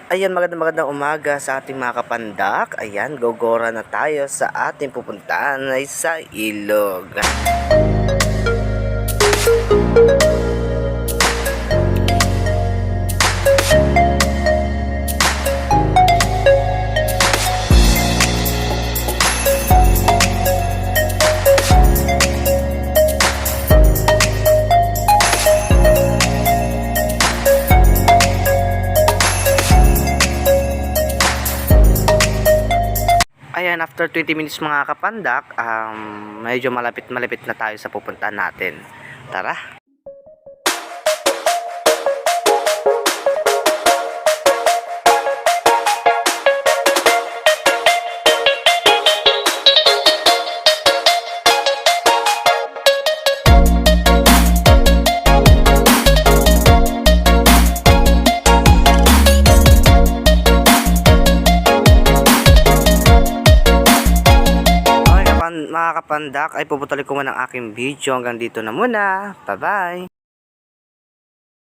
Ayan, magandang umaga sa ating mga kapandak. Ayan, gogora na tayo sa ating pupuntahan ay sa ilog. Ayan, after 20 minutes mga kapandak, medyo malapit na tayo sa pupuntahan natin. Tara! Mga kapandak ay puputulin ko muna ang aking video. Hanggang dito na muna. Bye bye!